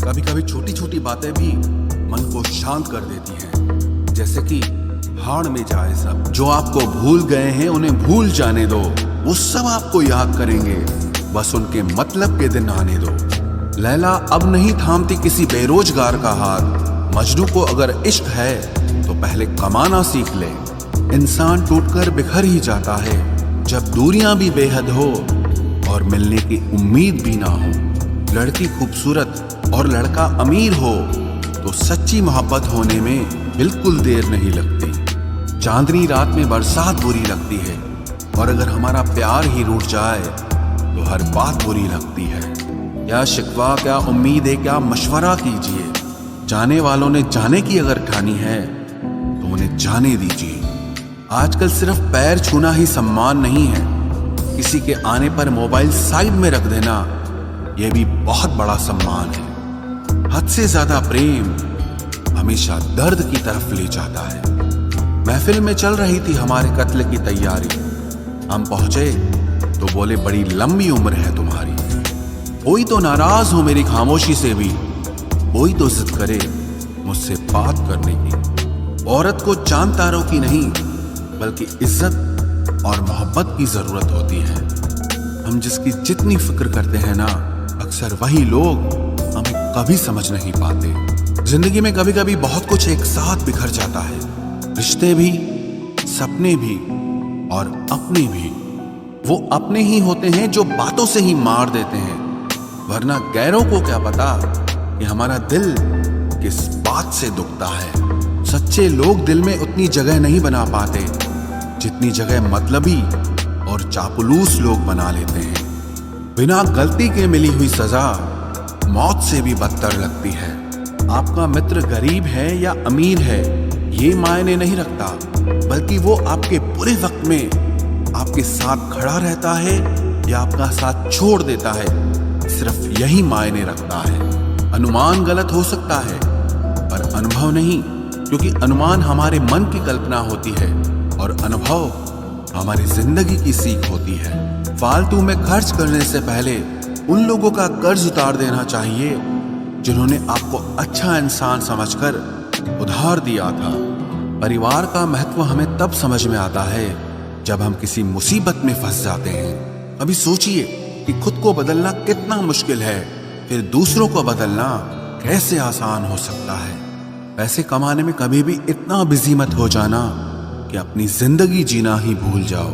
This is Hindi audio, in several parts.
कभी कभी छोटी छोटी बातें भी मन को शांत कर देती हैं, जैसे कि भाड़ में जाए सब। जो आपको भूल गए हैं उन्हें भूल जाने दो, वो सब आपको याद करेंगे, बस उनके मतलब के दिन आने दो। लैला अब नहीं थामती किसी बेरोजगार का हाथ। मजनू को अगर इश्क है तो पहले कमाना सीख ले। इंसान टूटकर बिखर ही जाता है जब दूरियां भी बेहद हो और मिलने की उम्मीद भी ना हो। लड़की खूबसूरत और लड़का अमीर हो तो सच्ची मोहब्बत होने में बिल्कुल देर नहीं लगती। चांदनी रात में बरसात बुरी लगती है, और अगर हमारा प्यार ही रूठ जाए तो हर बात बुरी लगती है। क्या शिकवा, क्या उम्मीद है, क्या मशवरा कीजिए। जाने वालों ने जाने की अगर ठानी है तो उन्हें जाने दीजिए। आजकल सिर्फ पैर छूना ही सम्मान नहीं है, किसी के आने पर मोबाइल साइड में रख देना यह भी बहुत बड़ा सम्मान है। हद से ज्यादा प्रेम हमेशा दर्द की तरफ ले जाता है। महफिल में चल रही थी हमारे कत्ल की तैयारी। हम पहुंचे तो बोले, बड़ी लंबी उम्र है तुम्हारी। कोई तो नाराज हो मेरी खामोशी से भी, कोई तो जिद करे मुझसे बात करने की। औरत को चांद तारों की नहीं बल्कि इज्जत और मोहब्बत की जरूरत होती है। हम जिसकी जितनी फिक्र करते हैं ना, अक्सर वही लोग हमें कभी समझ नहीं पाते। जिंदगी में कभी कभी बहुत कुछ एक साथ बिखर जाता है, रिश्ते भी, सपने भी और अपने भी। वो अपने ही होते हैं जो बातों से ही मार देते हैं, वरना गैरों को क्या पता कि हमारा दिल किस बात से दुखता है। सच्चे लोग दिल में उतनी जगह नहीं बना पाते जितनी जगह मतलबी और चापलूस लोग बना लेते हैं। बिना गलती के मिली हुई सजा मौत से भी बदतर लगती है। आपका मित्र गरीब है या अमीर है ये मायने नहीं रखता, बल्कि वो आपके बुरे वक्त में आपके साथ खड़ा रहता है या आपका साथ छोड़ देता है, सिर्फ यही मायने रखता है। अनुमान गलत हो सकता है पर अनुभव नहीं, क्योंकि अनुमान हमारे मन की कल्पना होती है और अनुभव हमारी जिंदगी की सीख होती है। फालतू में खर्च करने से पहले उन लोगों का कर्ज उतार देना चाहिए जिन्होंने आपको अच्छा इंसान समझकर उधार दिया था। परिवार का महत्व हमें तब समझ में आता है जब हम किसी मुसीबत में फंस जाते हैं। अभी सोचिए कि खुद को बदलना कितना मुश्किल है, फिर दूसरों को बदलना कैसे आसान हो सकता है। पैसे कमाने में कभी भी इतना बिजी मत हो जाना कि अपनी जिंदगी जीना ही भूल जाओ।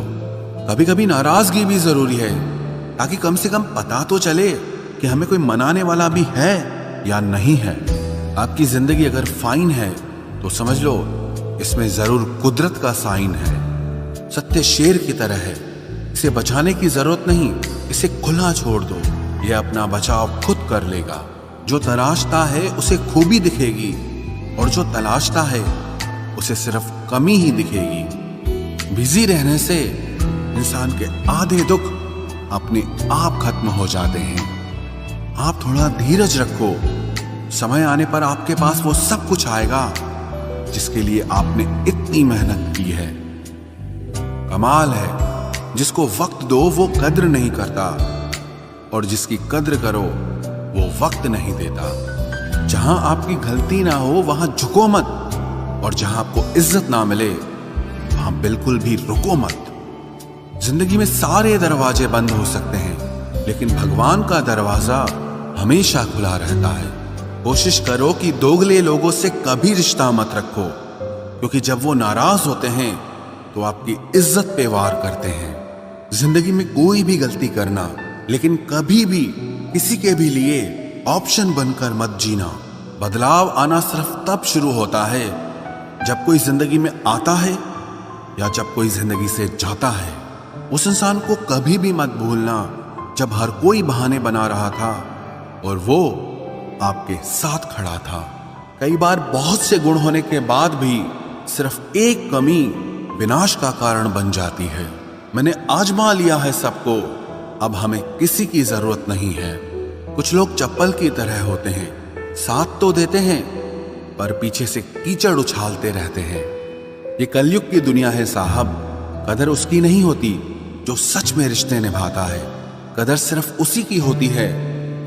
कभी कभी नाराजगी भी जरूरी है, ताकि कम से कम पता तो चले कि हमें कोई मनाने वाला भी है या नहीं है। आपकी जिंदगी अगर फाइन है तो समझ लो इसमें जरूर कुदरत का साइन है। सत्य शेर की तरह है, इसे बचाने की जरूरत नहीं, इसे खुला छोड़ दो, यह अपना बचाव खुद कर लेगा। जो तराशता है उसे खूबी दिखेगी, और जो तलाशता है उसे सिर्फ कमी ही दिखेगी। बिजी रहने से इंसान के आधे दुख अपने आप खत्म हो जाते हैं। आप थोड़ा धीरज रखो, समय आने पर आपके पास वो सब कुछ आएगा जिसके लिए आपने इतनी मेहनत की है। कमाल है जिसको वक्त दो वो कद्र नहीं करता, और जिसकी कद्र करो वो वक्त नहीं देता। जहां आपकी गलती ना हो वहां झुको मत, और जहां आपको इज्जत ना मिले वहां बिल्कुल भी रुको मत। जिंदगी में सारे दरवाजे बंद हो सकते हैं, लेकिन भगवान का दरवाजा हमेशा खुला रहता है। कोशिश करो कि दोगले लोगों से कभी रिश्ता मत रखो, क्योंकि जब वो नाराज होते हैं तो आपकी इज्जत पे वार करते हैं। जिंदगी में कोई भी गलती करना, लेकिन कभी भी किसी के भी लिए ऑप्शन बनकर मत जीना। बदलाव आना सिर्फ तब शुरू होता है जब कोई जिंदगी में आता है या जब कोई जिंदगी से जाता है। उस इंसान को कभी भी मत भूलना जब हर कोई बहाने बना रहा था और वो आपके साथ खड़ा था। कई बार बहुत से गुण होने के बाद भी सिर्फ एक कमी विनाश का कारण बन जाती है। मैंने आजमा लिया है सबको, अब हमें किसी की जरूरत नहीं है। कुछ लोग चप्पल की तरह होते हैं, साथ तो देते हैं पर पीछे से कीचड़ उछालते रहते हैं। ये कलयुग की दुनिया है साहब। कदर उसकी नहीं होती जो सच में रिश्ते निभाता है, कदर सिर्फ उसी की होती है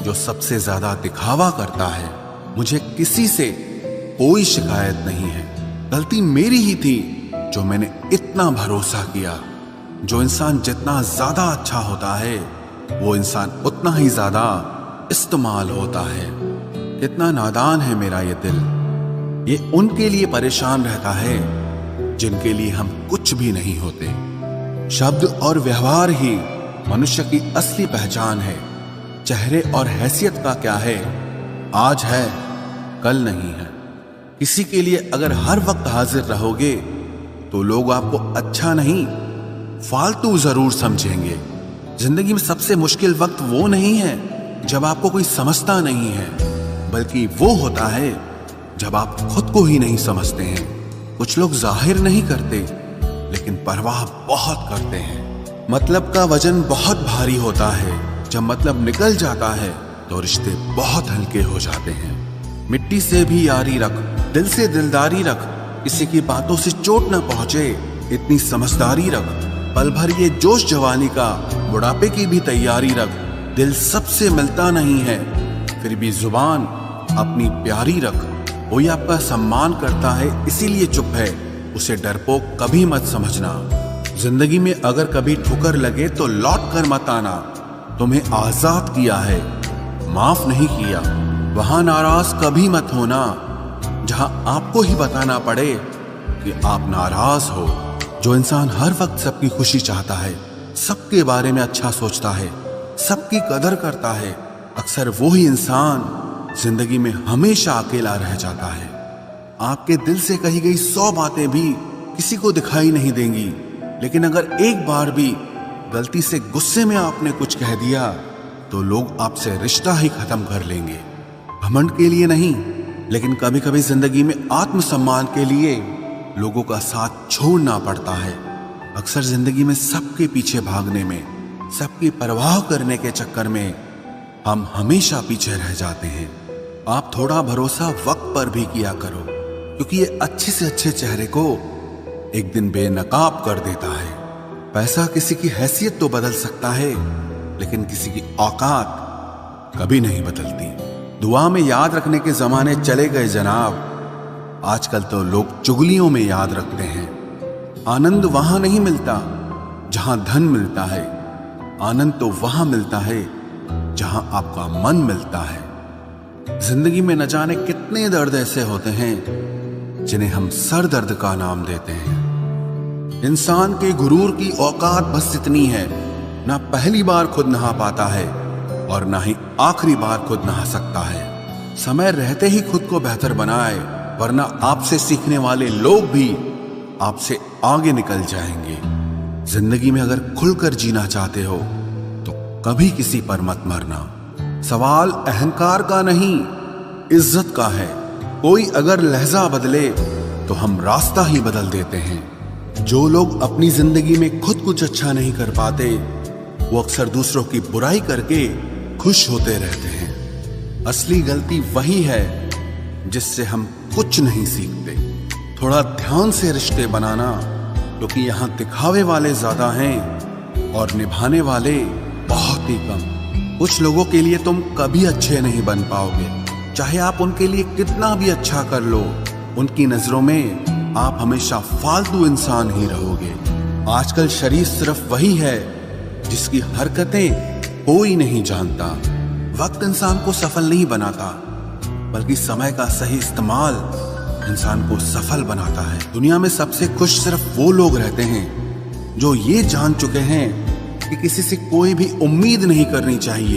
जो सबसे ज्यादा दिखावा करता है। मुझे किसी से कोई शिकायत नहीं है। गलती मेरी ही थी जो मैंने इतना भरोसा किया। जो इंसान जितना ज्यादा अच्छा होता है वो इंसान उतना ही ज्यादा इस्तेमाल होता है। कितना नादान है मेरा ये दिल। ये उनके लिए परेशान रहता है जिनके लिए हम कुछ भी नहीं होते। शब्द और व्यवहार ही मनुष्य की असली पहचान है। चेहरे और हैसियत का क्या है, आज है कल नहीं है। किसी के लिए अगर हर वक्त हाजिर रहोगे तो लोग आपको अच्छा नहीं फालतू जरूर समझेंगे। जिंदगी में सबसे मुश्किल वक्त वो नहीं है जब आपको कोई समझता नहीं है, बल्कि वो होता है जब आप खुद को ही नहीं समझते हैं। कुछ लोग जाहिर नहीं करते लेकिन परवाह बहुत करते हैं। मतलब का वजन बहुत भारी होता है। जब मतलब निकल जाता है तो रिश्ते बहुत हल्के हो जाते हैं। मिट्टी से भी यारी रख, दिल से दिलदारी रख, किसी की बातों से चोट न पहुंचे इतनी समझदारी रख। पल भर ये जोश जवानी का, बुढ़ापे की भी तैयारी रख। दिल सबसे मिलता नहीं है फिर भी जुबान अपनी प्यारी रख। कोई आपका सम्मान करता है इसीलिए चुप है, उसे डरपोक कभी मत समझना। जिंदगी में अगर कभी ठुकर लगे तो लौट कर मत आना। तुम्हें आजाद किया है, माफ नहीं किया। वहां नाराज कभी मत होना जहां आपको ही बताना पड़े कि आप नाराज हो। जो इंसान हर वक्त सबकी खुशी चाहता है, सबके बारे में अच्छा सोचता है, सबकी कदर करता है, अक्सर वो ही इंसान जिंदगी में हमेशा अकेला रह जाता है। आपके दिल से कही गई 100 बातें भी किसी को दिखाई नहीं देंगी, लेकिन अगर एक बार भी गलती से गुस्से में आपने कुछ कह दिया तो लोग आपसे रिश्ता ही खत्म कर लेंगे। घमंड के लिए नहीं, लेकिन कभी कभी जिंदगी में आत्मसम्मान के लिए लोगों का साथ छोड़ना पड़ता है। अक्सर जिंदगी में सबके पीछे भागने में, सबकी परवाह करने के चक्कर में हम हमेशा पीछे रह जाते हैं। आप थोड़ा भरोसा वक्त पर भी किया करो, क्योंकि ये अच्छे से अच्छे चेहरे को एक दिन बेनकाब कर देता है। पैसा किसी की हैसियत तो बदल सकता है, लेकिन किसी की औकात कभी नहीं बदलती। दुआ में याद रखने के जमाने चले गए जनाब। आजकल तो लोग चुगलियों में याद रखते हैं। आनंद वहां नहीं मिलता जहां धन मिलता है, आनंद तो वहां मिलता है जहां आपका मन मिलता है। जिंदगी में न जाने कितने दर्द ऐसे होते हैं जिन्हें हम सर दर्द का नाम देते हैं। इंसान के गुरूर की औकात बस इतनी है, ना पहली बार खुद नहा पाता है और ना ही आखिरी बार खुद नहा सकता है। समय रहते ही खुद को बेहतर बनाए, वरना आपसे सीखने वाले लोग भी आपसे आगे निकल जाएंगे। जिंदगी में अगर खुलकर जीना चाहते हो तो कभी किसी पर मत मरना। सवाल अहंकार का नहीं, इज्जत का है। कोई अगर लहजा बदले तो हम रास्ता ही बदल देते हैं। जो लोग अपनी जिंदगी में खुद कुछ अच्छा नहीं कर पाते, वो अक्सर दूसरों की बुराई करके खुश होते रहते हैं। असली गलती वही है जिससे हम कुछ नहीं सीखते। थोड़ा ध्यान से रिश्ते बनाना, क्योंकि यहाँ दिखावे वाले ज्यादा हैं और निभाने वाले बहुत ही कम। कुछ लोगों के लिए तुम कभी अच्छे नहीं बन पाओगे, चाहे आप उनके लिए कितना भी अच्छा कर लो। उनकी नजरों में आप हमेशा फालतू इंसान ही रहोगे। आजकल शरीफ सिर्फ वही है जिसकी हरकतें कोई नहीं जानता। वक्त इंसान को सफल नहीं बनाता, बल्कि समय का सही इस्तेमाल इंसान को सफल बनाता है। दुनिया में सबसे खुश सिर्फ वो लोग रहते हैं जो ये जान चुके हैं कि किसी से कोई भी उम्मीद नहीं करनी चाहिए।